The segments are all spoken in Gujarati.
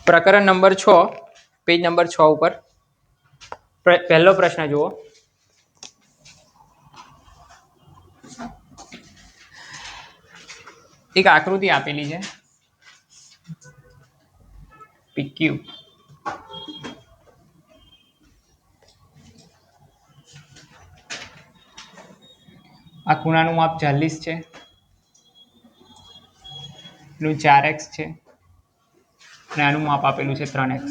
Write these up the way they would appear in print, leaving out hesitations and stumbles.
પ્રકરણ નંબર 6 પેજ નંબર 6 ઉપર પહેલો પ્રશ્ન જુઓ. એક આકૃતિ આપેલી છે PQ. આ ખૂણાનું માપ 40 છે, પેલું 4x છે અને આનું માપ આપેલું છે 3x.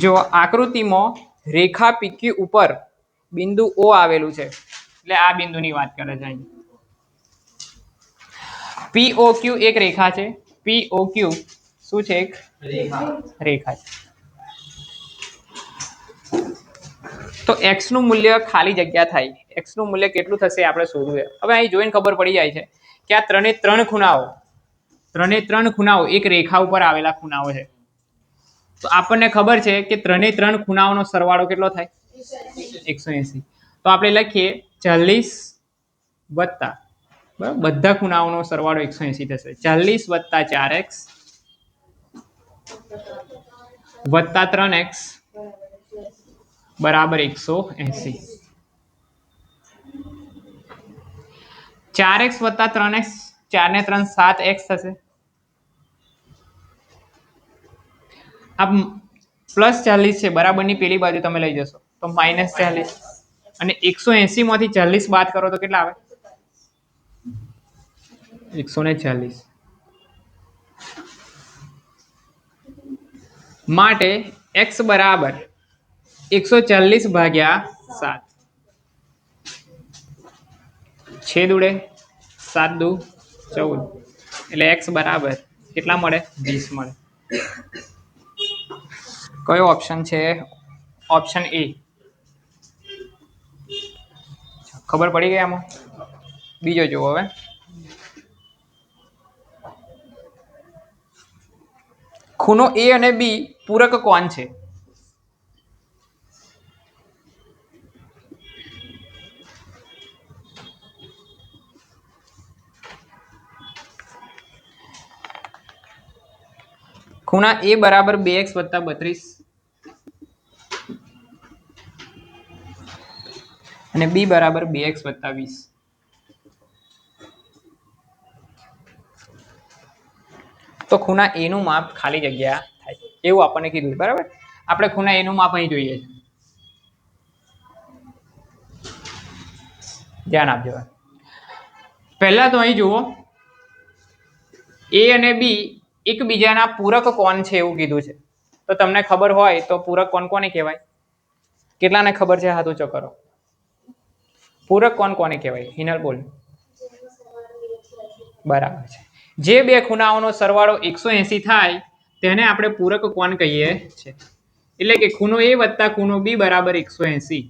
જો આકૃતિમાં રેખા PQ ઉપર બિંદુ O આવેલું છે, એટલે આ બિંદુની વાત કરે છે. અહીં POQ એક રેખા છે. POQ શું છે? એક રેખા છે. તો x નું મૂલ્ય ખાલી જગ્યા થાય. x નું મૂલ્ય કેટલું થશે આપણે શોધવું છે. હવે અહીં જોઈને ખબર પડી જાય છે કે આ ત્રણે ત્રણ ખૂણાઓ એક રેખા ઉપર આવેલા ખૂણાઓ છે. તો આપણને ખબર છે કે ત્રણ ખૂણાઓનો સરવાળો કેટલો થાય? 180. તો આપણે લખીએ 40 વત્તા, બરાબર, બધા ખૂણાઓનો સરવાળો 180 થશે. 40 વત્તા 4x વત્તા 3x બરાબર 180. 4x વત્તા 3x, 4 ને 3 7x થશે. આ પ્લસ 40 છે, બરાબરની પેલી બાજુ તમે લઈ જશો તો માઇનસ 40, અને 180 માંથી 40 બાદ કરો તો કેટલા આવે? 140. માટે x બરાબર 140 ભાગ્યા 7. છેદ ઉડે, 7 દુ 14, એટલે x બરાબર કેટલા મળે? 20 મળે. કયો ઓપ્શન છે? Option A. ખબર પડી ગઈ આમાં? બીજો જુઓ. હવે ખૂણો A અને B પૂરક કોણ છે? ખૂણા A બરાબર 2x વત્તા 32 અને B બરાબર 2x વત્તા 20. તો ખૂણા A નું માપ ખાલી જગ્યા થાય એવું આપણને કીધું, બરાબર. આપણે ખૂણા A નું માપ અહીં જોઈએ છે. ધ્યાન આપજો. પહેલા તો અહીં જુઓ, A અને B એકબીજાના પૂરક કોણ છે એવું કીધું છે. તો તમને ખબર હોય તો પૂરક કોણ કોને કહેવાય? કેટલાને ખબર છે? હાથ ઊંચો કરો. પૂરક કોણ કોને કહેવાય? હિનલ બોલ. બરાબર છે. જે બે ખૂણાઓનો સરવાળો 180 થાય તેને આપણે પૂરક કોણ કહીએ છીએ. એટલે કે ખૂણો A વત્તા ખૂણો B બરાબર 180.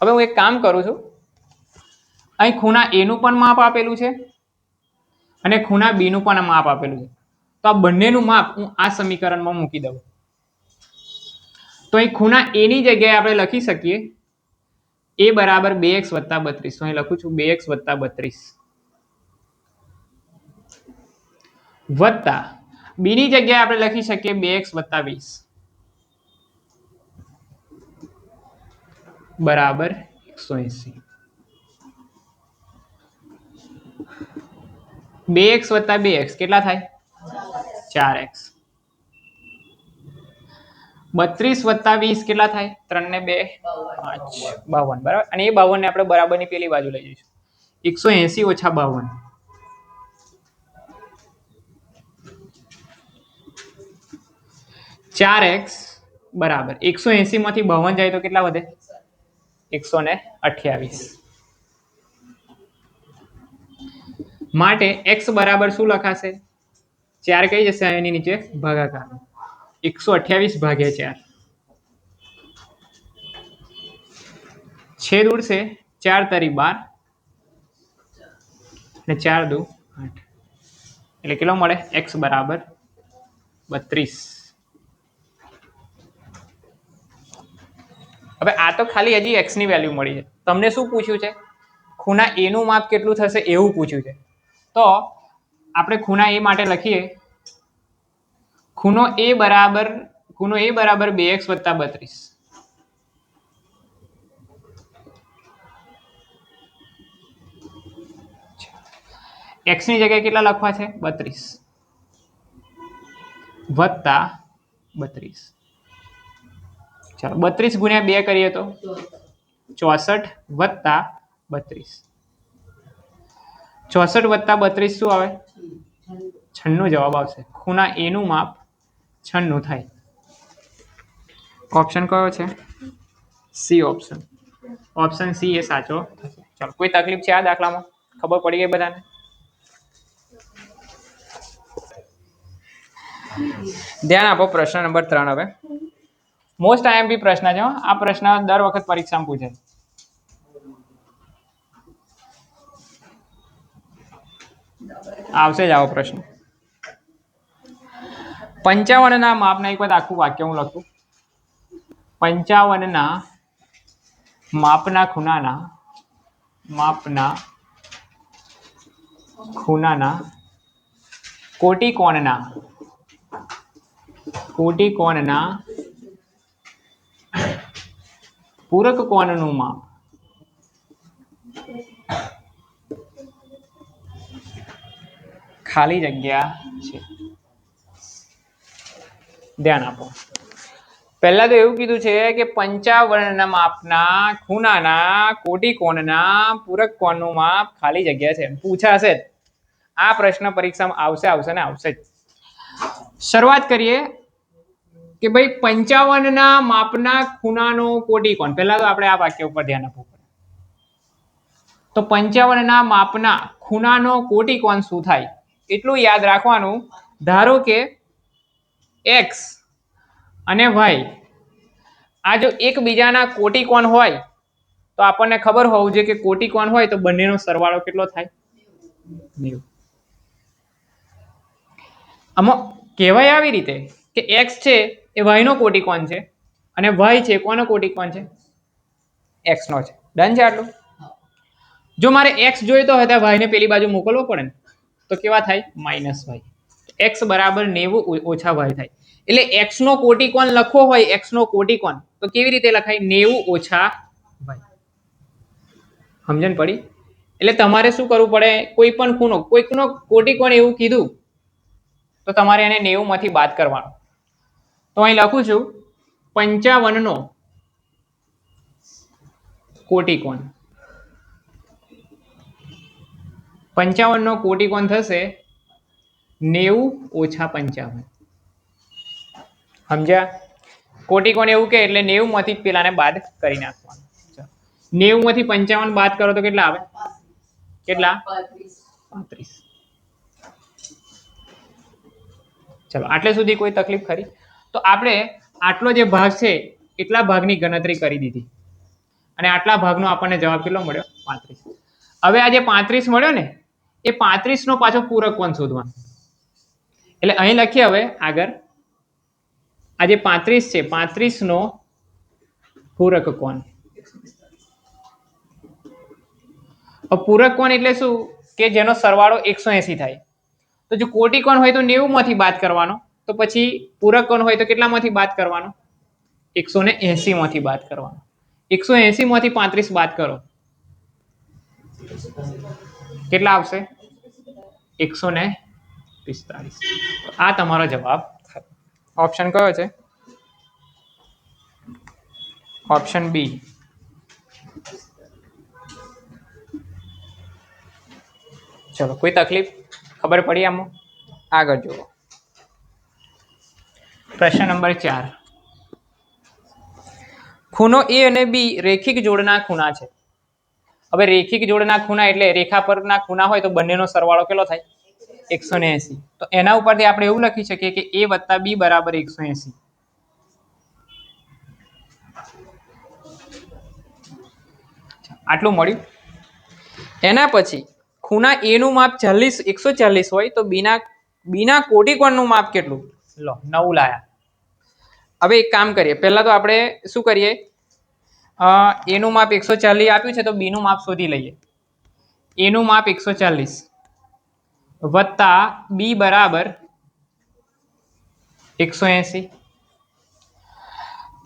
હવે હું એક કામ કરું છું, અહીં ખૂણા A નું પણ માપ આપેલું છે અને ખૂણા B નું પણ માપ આપેલું છે. તો આ બંનેનું માપ હું આ સમીકરણમાં મૂકી દઉં. તો અહીં ખૂણા A ની જગ્યાએ આપણે લખી શકીએ A બરાબર 2x વત્તા 32. તો અહીં લખું છું 2x વત્તા 32 વત્તા B ની જગ્યાએ આપણે લખી શકીએ 2x વત્તા 20 બરાબર 180. 2x વત્તા 2x કેટલા થાય? 4x. 32 વત્તા 20 કેટલા થાય? 3 ને 2 5 52. બરાબર. અને એ 52 ને આપણે બરાબરની પેલી બાજુ લઈ જઈશું. 180 ઓછા 52. 4x બરાબર 180 માંથી 52 જાય તો કેટલા વધે? 128. માટે x બરાબર શું લખાશે? 4 કઈ જશે એની નીચે? ભાગાકાર. 128 ભાગ્યા 4. છેદ ઉડશે, 4 તરી 12 અને 4 દુ 8. એટલે કેટલો મળે? x બરાબર 32. હવે આ તો ખાલી હજી x ની વેલ્યુ મળી છે. તમને શું પૂછ્યું છે? ખૂણા a નું માપ કેટલું થશે એવું પૂછ્યું છે. તો આપણે ખૂણા a માટે લખીએ ખૂણો a બરાબર 2x + 32. x ની જગ્યાએ કેટલા લખવા છે? 32 વત્તા 32. ચાલો 32 ગુણ્યા 2 કરીએ તો 64 વત્તા 32. 64 વત્તા 32 શું આવે? 96 જવાબ આવશે. ખૂણા a નું માપ 96 થાય. ઓપ્શન કયો છે? C option. ઓપ્શન સી એ સાચો થશે. ચાલો કોઈ તકલીફ છે આ દાખલામાં? ખબર પડી ગઈ બધાને? ધ્યાન આપો. પ્રશ્ન નંબર 3 હવે મોસ્ટ આઈએમપી પ્રશ્ન છે. આ પ્રશ્ન દર વખત પરીક્ષામાં પૂછે. આવશે જ આવો પ્રશ્ન. 55 ના માપના એક વખત આખું વાક્ય હું લખું. 55 ના માપના ખૂણાના કોટિકોણના પૂરક કોણનું માપ ખાલી જગ્યા છે. ધ્યાન આપો. પહેલા તો એવું કીધું છે કે 55 ના માપના ખૂણાના કોટિકોણના પૂરક કોણનું માપ ખાલી જગ્યા છે. પૂછાશે જ. આ પ્રશ્ન પરીક્ષામાં આવશે ને આવશે જ. શરૂઆત કરીએ કે ભાઈ 55 ના માપના ખૂણાનો કોટિકોણ. પહેલા તો આપણે આ વાક્ય ઉપર ધ્યાન આપવું પડે. તો 55 ના માપના ખૂણાનો કોટિકોણ શું થાય એટલું યાદ રાખવાનું. ધારો કે x અને y આ જો એકબીજાના કોટિકોણ હોય તો આપણને ખબર હોવું જોઈએ કે કોટિકોણ હોય તો બંનેનો સરવાળો કેટલો થાય? 90. આમાં કહેવાય આવી રીતે કે x છે એ y નો કોટિકોણ છે અને y છે કોનો કોટિકોણ છે? x નો છે. ડન છે આટલું? જો મારે x જોઈતો હોય તો y ને પેલી બાજુ મોકલવો પડે ને, તો કેવા થાય? -y. x બરાબર 90 ઓછા y થાય. એટલે x નો કોટિકોણ લખવો હોય, x નો કોટિકોણ તો કેવી રીતે લખાય? 90 ઓછા y. સમજણ પડી? એટલે તમારે શું કરવું પડે? કોઈ પણ ખૂણો, કોઈકનો કોટિકોણ એવું કીધું તો તમારે એને 90 માંથી બાદ કરવાનો. તો અહીં લખું છું 55 નો કોટિકોણ. 55 નો કોટિકોણ થશે 90 ઓછા 55. સમજ્યા? કોટિકોણ એવું કે એટલે 90 માંથી પેલાને બાદ કરી નાખવાનું. 90 માંથી 55 બાદ કરો તો કેટલા આવે? કેટલા? 35. ચલો આટલે સુધી કોઈ તકલીફ ખરી? તો આપણે આટલો જે ભાગ છે એટલા ભાગની ગણતરી કરી દીધી અને આટલા ભાગનો આપણને જવાબ કેટલો મળ્યો? 35. હવે આ જે 35 મળ્યો ને એ 35 નો પાછો પૂરક કોણ શોધવાનો. એટલે અહીં લખીએ હવે આગળ આ જે 35 છે 35 નો પૂરક કોણ. પૂરક કોણ એટલે શું? કે જેનો સરવાળો 180 થાય. તો જો કોટિકોણ હોય તો 90 માંથી બાદ કરવાનો, તો પછી પૂરક કોણ હોય તો કેટલામાંથી બાદ કરવાનો? 180 માંથી બાદ કરવાનો. 180 માંથી 35 બાદ કરો કેટલા આવશે? 145. આ તમારો જવાબ. ઓપ્શન કયો છે? Option B. ચલો કોઈ તકલીફ? ખબર પડી આમાં? આગળ જુઓ. પ્રશ્ન નંબર 4. ખૂણો એ અને બી રેખિક જોડના ખૂણા છે. હવે રેખિક જોડના ખૂણા એટલે રેખા પરના ખૂણા હોય તો બંનેનો સરવાળો કેટલો થાય? 180. તો એના ઉપરથી આપણે એવું લખી શકીએ કે a + b બરાબર 180. આટલું મળ્યું. એના પછી ખૂણા a નું માપ 140 હોય તો બીના કોટિકોણનું માપ કેટલું? લો 9 લાયા. હવે એક કામ કરીએ. પહેલા તો આપણે શું કરીએ? એનું માપ 140 આપ્યું છે, તો બી નું માપ શોધી લઈએ. એનું માપ 140 વત્તા બી બરાબર 180.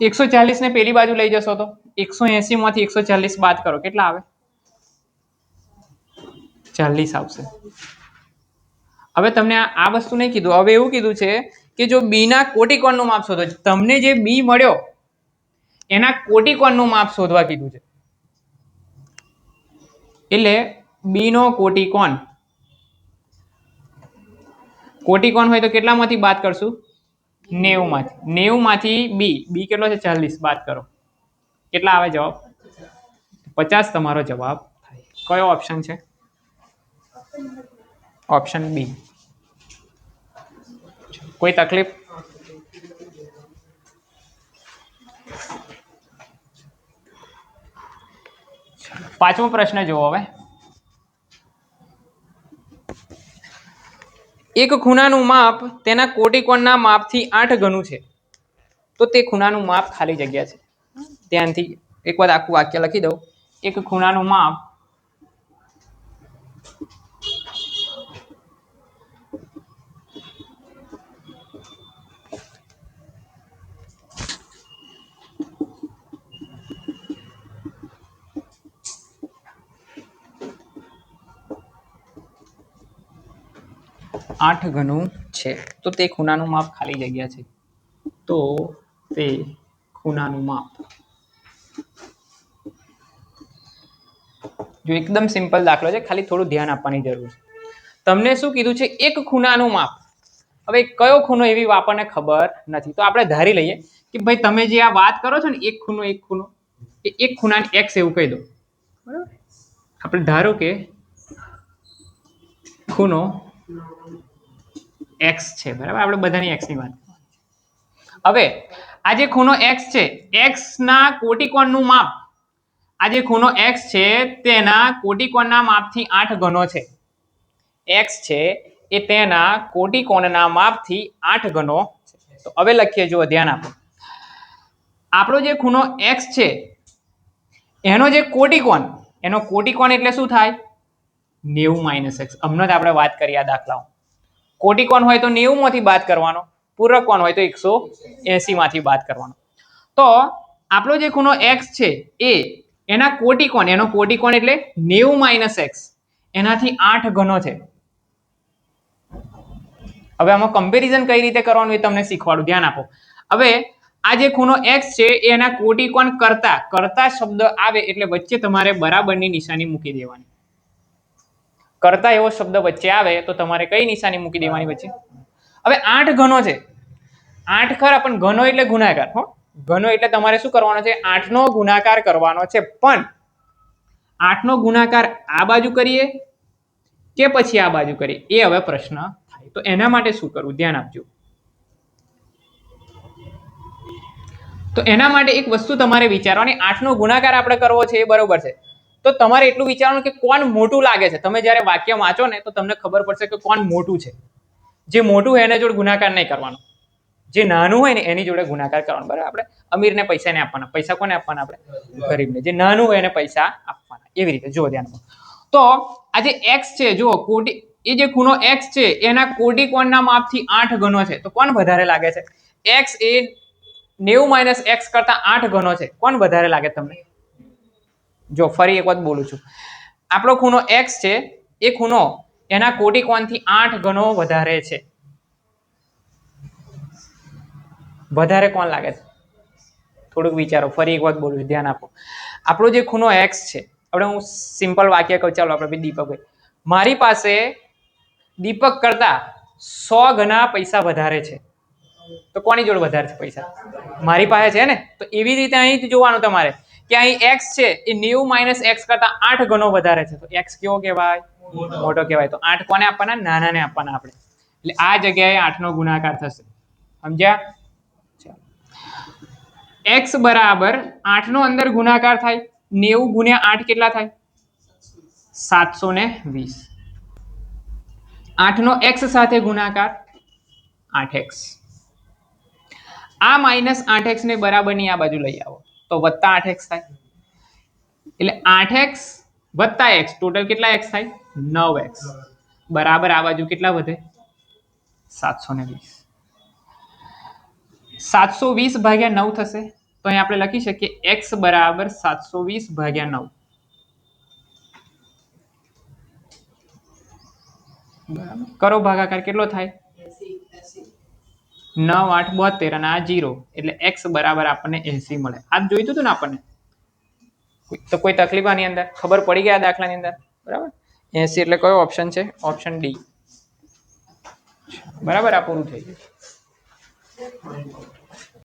140 ને પેલી બાજુ લઈ જશો તો 180 માંથી 140 બાદ કરો, કેટલા આવે? 40 આવશે. હવે તમને આ વસ્તુ નહીં કીધું, હવે એવું કીધું છે કે જો બી ના કોટિકોણનું માપ શોધો. તમને જે બી મળ્યો એના કોટિકોણનું માપ શોધવા કીધું છે. એટલે બી નો કોટિકોણ હોય તો કેટલામાંથી બાદ કરશું? 90 માંથી. 90 માંથી બી કેટલો છે? 40 બાદ કરો, કેટલા આવે જવાબ? 50 તમારો જવાબ થાય. કયો ઓપ્શન છે? Option B. કોઈ તકલીફ? પાંચમો પ્રશ્ન જુઓ હવે. એક ખૂણાનું માપ તેના કોટિકોણના માપથી 8 ગણું છે, તો તે ખૂણાનું માપ ખાલી જગ્યા છે. ધ્યાનથી એક વાર આખું વાક્ય લખી દઉં. એક ખૂણાનું માપ આઠ ગણું છે, તો તે ખૂણાનું માપ ખાલી જગ્યા છે. તો તે ખૂણાનું માપ, જો એકદમ સિમ્પલ દાખલો છે, ખાલી થોડું ધ્યાન આપવાની જરૂર છે. તમને શું કીધું છે? એક ખૂણાનું માપ. હવે કયો ખૂણો એવી આપણને ખબર નથી, તો આપણે ધારી લઈએ કે ભાઈ તમે જે આ વાત કરો છો ને એક ખૂણો એ એક ખૂણાને x એવું કહી દો. બરાબર? આપણે ધારો કે ખૂણો x છે. બરાબર? આપણે બધાની x ની વાત. હવે આ જે ખૂણો x છે, x ના કોટિકોણનું માપ, આ જે ખૂણો x છે તેના કોટિકોણના માપથી 8 ગણો છે. x છે એ તેના કોટિકોણના માપથી 8 ગણો છે. તો હવે લખીએ, જુઓ ધ્યાન આપો. આપણો જે ખૂણો x છે એનો જે કોટિકોણ, એનો કોટિકોણ એટલે શું થાય? 90 - x. હમણાં જ આપણે વાત કરી આ દાખલાઓ. કોટિકોણ હોય તો 90 માંથી બાદ કરવાનો, પૂરક કોણ હોય તો 180 માંથી બાદ કરવાનો. તો આપણો જે ખૂણો x છે એના કોટિકોણ, એનો કોટિકોણ એટલે 90 - x, એનાથી 8 ગણો છે. હવે આમાં કમ્પેરિઝન કઈ રીતે કરવાનું એ તમને શીખવાડું, ધ્યાન આપો. હવે આ જે ખૂણો x છે એના કોટિકોણ કરતા શબ્દ આવે એટલે વચ્ચે તમારે બરાબરની નિશાની મૂકી દેવાની. કરતા એવો શબ્દ વચ્ચે આવે તો તમારે કઈ નિશાની મૂકી દેવાની વચ્ચે? હવે 8 ગણો છે. 8 ખરા, પણ ઘનો એટલે ગુણાકાર. હો, ઘનો એટલે તમારે શું કરવાનો છે? 8 નો ગુણાકાર કરવાનો છે. પણ 8 નો ગુણાકાર આ બાજુ કરીએ કે પછી આ બાજુ કરીએ, એ હવે પ્રશ્ન થાય. તો એના માટે શું કરવું? ધ્યાન આપજો. તો એના માટે એક વસ્તુ તમારે વિચારવાની. 8 નો ગુણાકાર આપણે કરવો છે એ બરોબર છે, તો તમારે એટલું વિચારવાનું કે કોણ મોટું લાગે છે. તમે જ્યારે વાક્ય વાંચો ને તો તમને ખબર પડશે કે કોણ મોટું છે. જે મોટું હોય એના જોડે ગુણાકાર નહીં કરવાનો, જે નાનું હોય ને એની જોડે ગુણાકાર કરવાનો. બરાબર? આપણે અમીરને પૈસા નહીં આપવાના. પૈસા કોને આપવાના? આપણે ગરીબને. જે નાનું હોય એને પૈસા આપવાના. એવી રીતે જો ધ્યાન આપો. તો આ જે x છે, જુઓ એ જે ખૂણો x છે એના કોટિકોણના માપથી 8 ગણો છે. તો કોણ વધારે લાગે છે? x એ 90 - x કરતા 8 ગણો છે. કોણ વધારે લાગે તમને? જો ફરી એક વાત બોલું છું. આપણો ખૂણો x છે, એ ખૂણો એના કોટિકોણથી 8 ગણો વધારે છે. વધારે કોણ લાગે છે? થોડુંક વિચારો. ફરી એક વાત બોલું છું, ધ્યાન આપો. આપણો જે ખૂણો x છે, આપણે હું સિમ્પલ વાક્ય કહું. ચાલો આપણે દીપકભાઈ, મારી પાસે દીપક કરતા 100 ગણા પૈસા વધારે છે. તો કોની જોડે વધારે છે પૈસા? મારી પાસે છે ને. તો એવી રીતે અહીં જોવાનું તમારે કે અહીં x છે એ 90 - x કરતા 8 ગણો વધારે છે. તો x કેવો કહેવાય? મોટો કહેવાય. તો 8 કોને આપવાના? નાનાને આપવાના આપણે. એટલે આ જગ્યાએ 8 નો ગુણાકાર થશે. સમજ્યા? x બરાબર 8 નો અંદર ગુણાકાર થાય. 90 × 8 કેટલા થાય? 720. 8 નો x સાથે ગુણાકાર 8x. આ -8x ને બરાબરની આ બાજુ લઈ આવો તો +8x થાય. એટલે 8x વત્તા x ટોટલ કેટલા x થાય 9x બરાબર આ બાજુ કેટલા વધે 720 720 ભાગ્યા 9 થશે તો અહીં આપણે લખી શકીએ x બરાબર 720 ભાગ્યા 9 બરાબર કરો ભાગાકાર કેટલો થાય 9 8 72 અને આ 0 એટલે x બરાબર આપણને 80 મળે આ જોઈતું હતું ને આપણને તો કોઈ તકલીફ આની અંદર ખબર પડી ગયા દાખલાની અંદર બરાબર 80 એટલે કયો ઓપ્શન છે ઓપ્શન ડી બરાબર આ પૂરું થઈ ગયું